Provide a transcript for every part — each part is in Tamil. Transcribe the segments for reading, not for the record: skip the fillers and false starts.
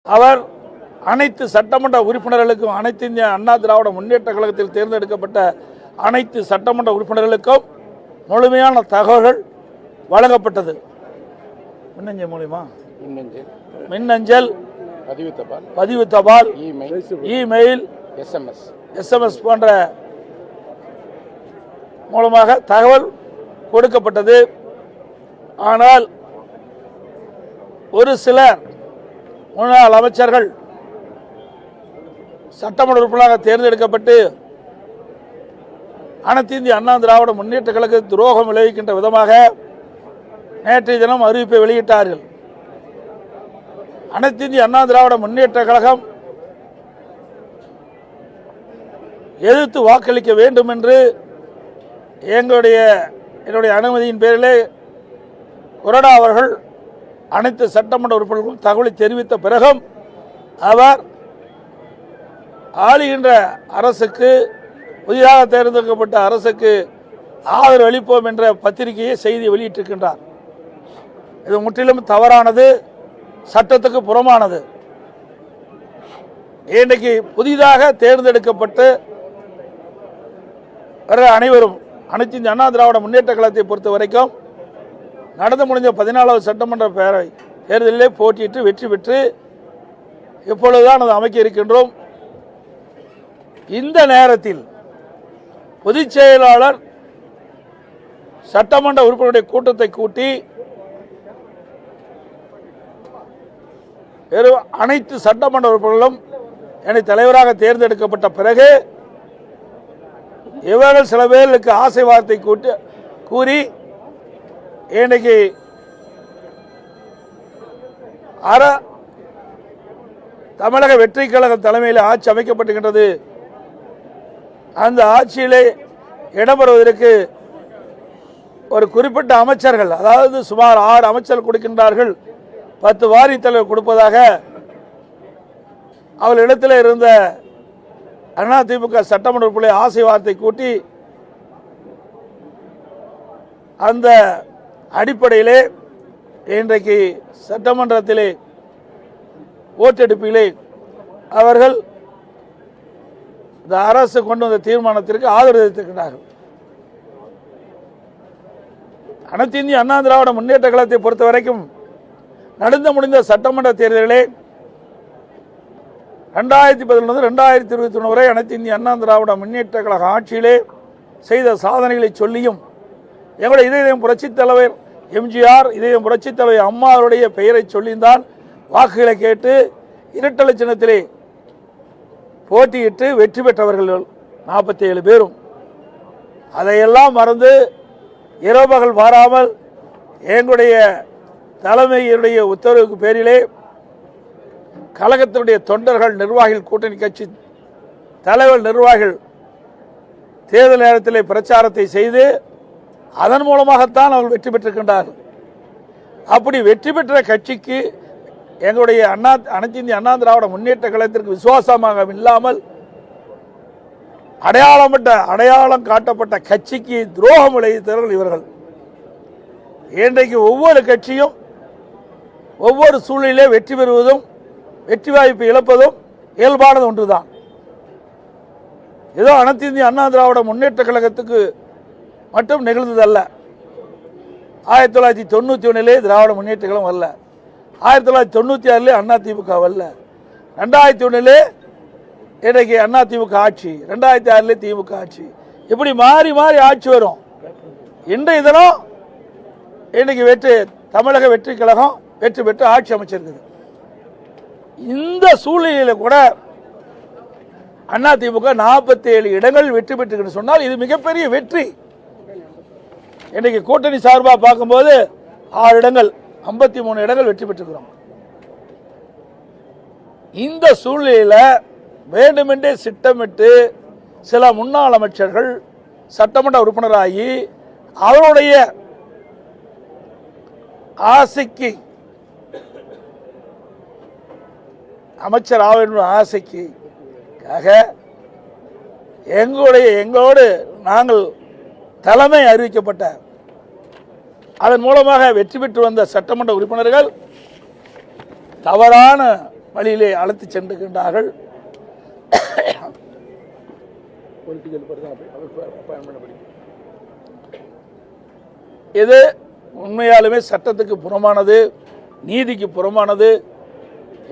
அவர் அனைத்து சட்டமன்ற உறுப்பினர்களுக்கும், அனைத்து இந்திய அண்ணா திராவிட முன்னேற்ற கழகத்தில் தேர்ந்தெடுக்கப்பட்ட அனைத்து சட்டமன்ற உறுப்பினர்களுக்கும் முழுமையான தகவல்கள் வழங்கப்பட்டது. மின்னஞ்சல் மூலமா, மின்னஞ்சல், பதிவு தபால், இமெயில், எஸ்எம்எஸ் போன்ற மூலமாக தகவல் கொடுக்கப்பட்டது. ஆனால் ஒரு சிலர் முன்னாள் அமைச்சர்கள் சட்டமன்ற உறுப்பினராக தேர்ந்தெடுக்கப்பட்டு அனைத்து இந்திய அண்ணா திராவிட முன்னேற்ற கழக துரோகம் விளைவிக்கின்ற விதமாக நேற்றைய தினம் அறிவிப்பை வெளியிட்டார்கள். அனைத்து இந்திய அண்ணா திராவிட முன்னேற்ற கழகம் எதிர்த்து வாக்களிக்க வேண்டும் என்று என்னுடைய அனுமதியின் பேரிலே கொறடா அவர்கள் அனைத்து சட்டமன்ற உறுப்பினர்களும் தகவலை தெரிவித்த பிறகும் அவர் ஆளுகின்ற அரசுக்கு, புதிதாக தேர்ந்தெடுக்கப்பட்ட அரசுக்கு ஆதரவு அளிப்போம் என்ற பத்திரிகையை செய்தி வெளியிட்டிருக்கின்றார். இது முற்றிலும் தவறானது, சட்டத்துக்கு புறமானது. இன்றைக்கு புதிதாக தேர்ந்தெடுக்கப்பட்டு அனைவரும் அனைத்து இந்திய அண்ணா திராவிட முன்னேற்ற கழகத்தை பொறுத்த வரைக்கும் நடந்து முடிஞ்ச 14வது சட்டமன்ற பேரவை தேர்தலிலே போட்டியிட்டு வெற்றி பெற்று இப்பொழுதுதான் அதை அமைக்க இருக்கின்றோம். இந்த நேரத்தில் பொதுச் செயலாளர் சட்டமன்ற உறுப்பினருடைய கூட்டத்தை கூட்டி அனைத்து சட்டமன்ற உறுப்பினர்களும் என்னை தலைவராக தேர்ந்தெடுக்கப்பட்ட பிறகு இவர்கள் சில பேருக்கு ஆசை வார்த்தை கூறி இன்னைக்கு தமிழக வெற்றி கழக தலைமையில் ஆட்சி அமைக்கப்பட்டுகின்றது. அந்த ஆட்சியிலே இடம்பெறுவதற்கு ஒரு குறிப்பிட்ட அமைச்சர்கள், அதாவது சுமார் 6 அமைச்சர்கள் கொடுக்கின்றார்கள், 10 வாரித் தலைவர் கொடுப்பதாக அவர்களிடத்தில் இருந்த அதிமுக சட்டமன்ற உறுப்பினர்களை ஆசை வார்த்தை கூட்டி அந்த அடிப்படையிலே இன்றைக்கு சட்டமன்றத்திலே ஓட்டெடுப்பிலே அவர்கள் இந்த அரசு கொண்டு வந்த தீர்மானத்திற்கு ஆதரவு தெரிவித்திருக்கிறார்கள். அனைத்து இந்திய அண்ணா திராவிட முன்னேற்ற கழகத்தை பொறுத்த வரைக்கும் நடந்து முடிந்த சட்டமன்ற தேர்தலிலே 2011 2021 வரை அனைத்து இந்திய அண்ணா திராவிட முன்னேற்ற கழக ஆட்சியிலே செய்த சாதனைகளை சொல்லியும் எங்களுடைய இதயம் புரட்சித் தலைவர் எம்ஜிஆர், இதயம் புரட்சித் தலைவர் அம்மாவுடைய பெயரை சொல்லித்தான் வாக்குகளை கேட்டு இரட்டலை சின்னத்திலே போட்டியிட்டு வெற்றி பெற்றவர்கள் 47 பேரும். அதையெல்லாம் மறந்து இரவுபகல் மாறாமல் எங்களுடைய தலைமையுடைய உத்தரவுக்கு பேரிலே கழகத்தினுடைய தொண்டர்கள், நிர்வாகிகள், கூட்டணி கட்சி தலைவர் நிர்வாகிகள் தேர்தல் நேரத்திலே பிரச்சாரத்தை செய்து அதன் மூலமாகத்தான் அவர்கள் வெற்றி பெற்றிருக்கின்றார்கள். அப்படி வெற்றி பெற்ற கட்சிக்கு எங்களுடைய அனைத்து இந்திய அண்ணா திராவிட முன்னேற்ற கழகத்திற்கு விசுவாசமாக இல்லாமல் அடையாளம் காட்டப்பட்ட கட்சிக்கு துரோகம் விளைவித்தவர்கள் இவர்கள். இன்றைக்கு ஒவ்வொரு கட்சியும் ஒவ்வொரு சூழ்நிலையிலே வெற்றி பெறுவதும் வெற்றி வாய்ப்பு இழப்பதும் இயல்பானது ஒன்றுதான். ஏதோ அனைத்து இந்திய அண்ணா திராவிட முன்னேற்ற கழகத்துக்கு மட்டும் நிகழ்ந்ததல்ல. 1991 திராவிட முன்னேற்ற கழகம் வரல, 1996 அதிமுக வரல, 2001 இன்றைக்கு அதிமுக ஆட்சி, 2006 திமுக ஆட்சி, இப்படி மாறி மாறி ஆட்சி வரும். இன்றைய தினம் இன்னைக்கு தமிழக வெற்றி கழகம் வெற்றி பெற்று ஆட்சி அமைச்சிருக்குது. இந்த சூழ்நிலையில் கூட அதிமுக 47 இடங்கள் வெற்றி பெற்று சொன்னால் இது மிகப்பெரிய வெற்றி. இன்னைக்கு கூட்டணி சார்பாக பார்க்கும்போது 6 இடங்கள், 53 இடங்கள் வெற்றி பெற்றுக்கிறோம். இந்த சூழ்நிலையில் வேண்டுமென்றே திட்டமிட்டு சில முன்னாள் அமைச்சர்கள் சட்டமன்ற உறுப்பினராகி அவருடைய ஆசைக்கு, அமைச்சர் ஆவண ஆசைக்கு எங்களோடு நாங்கள் தலைமை அறிவிக்கப்பட்ட அதன் மூலமாக வெற்றி பெற்று வந்த சட்டமன்ற உறுப்பினர்கள் தவறான வழியிலே அழைத்து சென்றுகின்றார்கள். இது உண்மையாலுமே சட்டத்துக்கு புறமானது, நீதிக்கு புறமானது.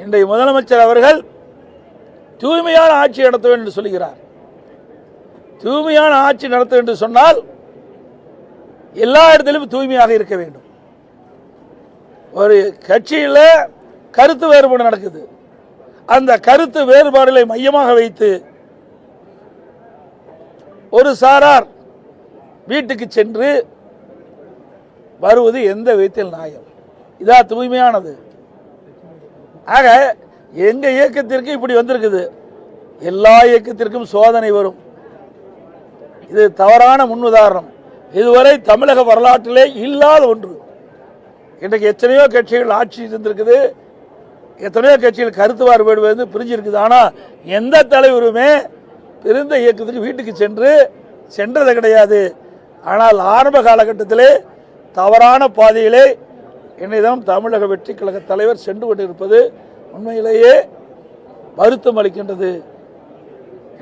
இன்றைய முதலமைச்சர் அவர்கள் தூய்மையான ஆட்சி நடத்த வேண்டும் என்று சொல்கிறார். தூய்மையான ஆட்சி நடத்த வேண்டும் என்று சொன்னால் எல்லா இடத்திலும் தூய்மையாக இருக்க வேண்டும். ஒரு கட்சியில் கருத்து வேறுபாடு நடக்குது. அந்த கருத்து வேறுபாடுகளை மையமாக வைத்து ஒரு சாரார் வீட்டுக்கு சென்று வருவது எந்த விதத்தில் நியாயம்? இதா தூய்மையானது? ஆக எங்க இயக்கத்திற்கு இப்படி வந்திருக்குது. எல்லா இயக்கத்திற்கும் சோதனை வரும். இது தவறான முன்னுதாரணம். இதுவரை தமிழக வரலாற்றிலே இல்லாத ஒன்று. இன்றைக்கு எத்தனையோ கட்சிகள் ஆட்சி இருந்திருக்குது, எத்தனையோ கட்சிகள் கருத்து வேறுபாடு வந்து பிரிஞ்சிருக்குது. ஆனால் எந்த தலைவருமே பிரிந்த இயக்கத்துக்கு வீட்டுக்கு சென்றது கிடையாது. ஆனால் ஆரம்ப காலகட்டத்திலே தவறான பாதையிலே என்னிடம் தமிழக வெற்றி கழக தலைவர் சென்று கொண்டிருப்பது உண்மையிலேயே வருத்தம் அளிக்கின்றது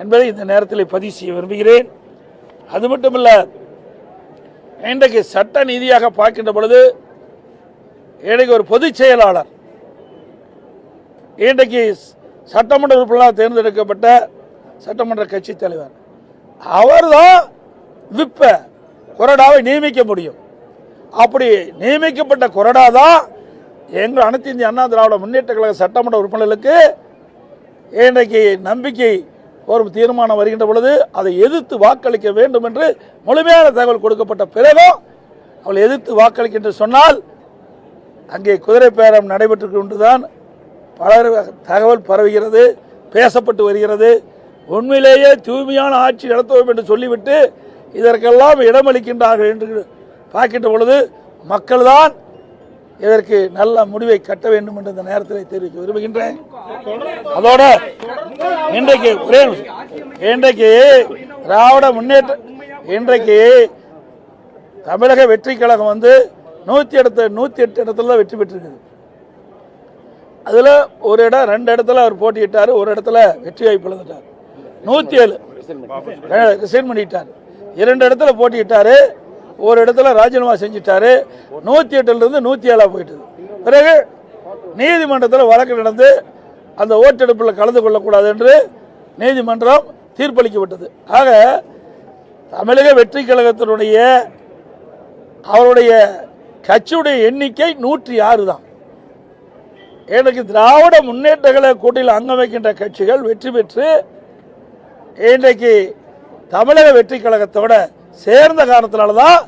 என்பதை இந்த நேரத்தில் பதிவு செய்ய விரும்புகிறேன். அது மட்டுமல்ல, இன்றைக்கு சட்ட நீதியாக பார்க்கின்ற பொழுது இன்றைக்கு ஒரு பொதுச் செயலாளர், இன்றைக்கு சட்டமன்ற உறுப்பினராக தேர்ந்தெடுக்கப்பட்ட சட்டமன்ற கட்சி தலைவர், அவர்தான் விப்ப கொறடாவை நியமிக்க முடியும். அப்படி நியமிக்கப்பட்ட கொறடா தான் எங்கள் அனைத்து இந்திய அண்ணா திராவிட முன்னேற்ற கழக சட்டமன்ற உறுப்பினர்களுக்கு இன்றைக்கு நம்பிக்கை ஒரு தீர்மானம் வருகின்ற பொழுது அதை எதிர்த்து வாக்களிக்க வேண்டும் என்று முழுமையான தகவல் கொடுக்கப்பட்ட பிறகும் அவள் எதிர்த்து வாக்களிக்க என்று சொன்னால் அங்கே குதிரை பேரம் நடைபெற்று கொண்டுதான் பலர் தகவல் பரவுகிறது, பேசப்பட்டு வருகிறது. உண்மையிலேயே தூய்மையான ஆட்சி நடத்துவோம் என்று சொல்லிவிட்டு இதற்கெல்லாம் இடமளிக்கின்றார்கள் என்று பார்க்கின்ற பொழுது மக்கள் தான் இதற்கு நல்ல முடிவை கட்ட வேண்டும் என்று இந்த நேரத்தில் தெரிவிக்க விரும்புகின்றேன். அதோட இன்றைக்கு திராவிட முன்னேற்ற இன்றைக்கு தமிழக வெற்றி கழகம் வந்து 108 இடத்துல தான் வெற்றி பெற்றிருக்குது. அதுல ஒரு இடம் 2 இடத்துல அவர் போட்டியிட்டார், ஒரு இடத்துல வெற்றி வாய்ப்பு இழந்துட்டார். 107 ரிசைன் பண்ணிட்டார். 2 இடத்துல போட்டியிட்டாரு, ஒரு இடத்துல ராஜினாமா செஞ்சிட்டாரு. 108 இருந்து 107 போயிட்டது. பிறகு நீதிமன்றத்தில் வழக்கு நடந்து அந்த ஓட்டெடுப்பில் கலந்து கொள்ளக்கூடாது என்று நீதிமன்றம் தீர்ப்பளிக்கப்பட்டது. ஆக தமிழக வெற்றி கழகத்தினுடைய அவருடைய கட்சியுடைய எண்ணிக்கை 106 தான். எனக்கு திராவிட முன்னேற்ற கழக கூட்டணியில் அங்கம் வைக்கின்ற கட்சிகள் வெற்றி பெற்று இன்றைக்கு தமிழக வெற்றி கழகத்தோட சேர்ந்த காரணத்தினால்தான்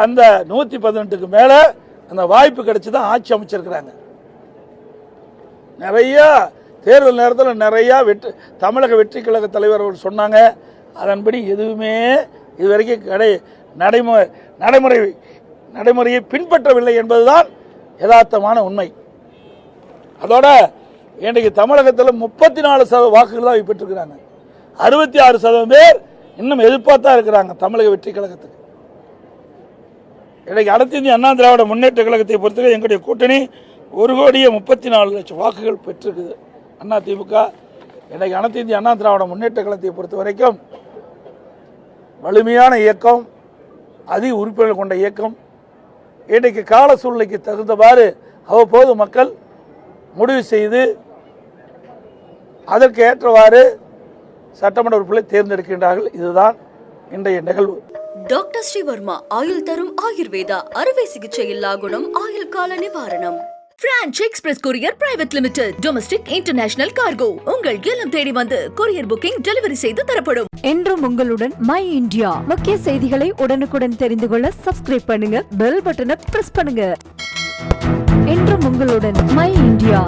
அந்த 118க்கு மேல அந்த வாய்ப்பு கிடைச்சுதான் ஆட்சி அமைச்சிருக்கிறாங்க. நிறைய தேர்தல் நேரத்தில் நிறைய தமிழக வெற்றி கழக தலைவர் அவர்கள் சொன்னாங்க. அதன்படி எதுவுமே இதுவரைக்கும் நடைமுறையை பின்பற்றவில்லை என்பதுதான் யதார்த்தமான உண்மை. அதோட இன்றைக்கு தமிழகத்தில் 34% வாக்குகள் தான் பெற்றிருக்கிறாங்க. 66% பேர் இன்னும் எதிர்பார்த்தா இருக்கிறாங்க தமிழக வெற்றி கழகத்துக்கு. இன்றைக்கு அனைத்து இந்திய அண்ணா திராவிட முன்னேற்ற கழகத்தை பொறுத்தவரை எங்களுடைய கூட்டணி 1,34,00,000 வாக்குகள் பெற்றிருக்குது. அண்ணா திமுக இன்றைக்கு அனைத்து இந்திய அண்ணா திராவிட முன்னேற்ற கழகத்தை பொறுத்த வரைக்கும் வலிமையான இயக்கம், அதிக உறுப்பினர்கள் கொண்ட இயக்கம். இன்றைக்கு கால சூழ்நிலைக்கு தகுந்தவாறு அவ்வப்போது மக்கள் முடிவு செய்து அதற்கு ஏற்றவாறு சட்டமன்ற உறுப்பினர்களை தேர்ந்தெடுக்கின்றார்கள். இதுதான் இன்றைய நிகழ்வு. டாக்டர் ஸ்ரீவர்மா ஆயுள் தரும் ஆயுர்வேதா அறுவை சிகிச்சை இல்லா குணம் ஆயுள் கால நிவாரணம். Branch express courier private limited domestic international cargo உங்கள் இல்லம் தேடி வந்து கொரியர் புக்கிங் டெலிவரி செய்து தரப்படும். என்றும் உங்களுடன் மை இந்தியா. முக்கிய செய்திகளை உடனுக்குடன் தெரிந்து கொள்ள சப்ஸ்கிரைப் பண்ணுங்க, பெல் பட்டனை பிரஸ் பண்ணுங்க. என்றும் உங்களுடன் மை இந்தியா.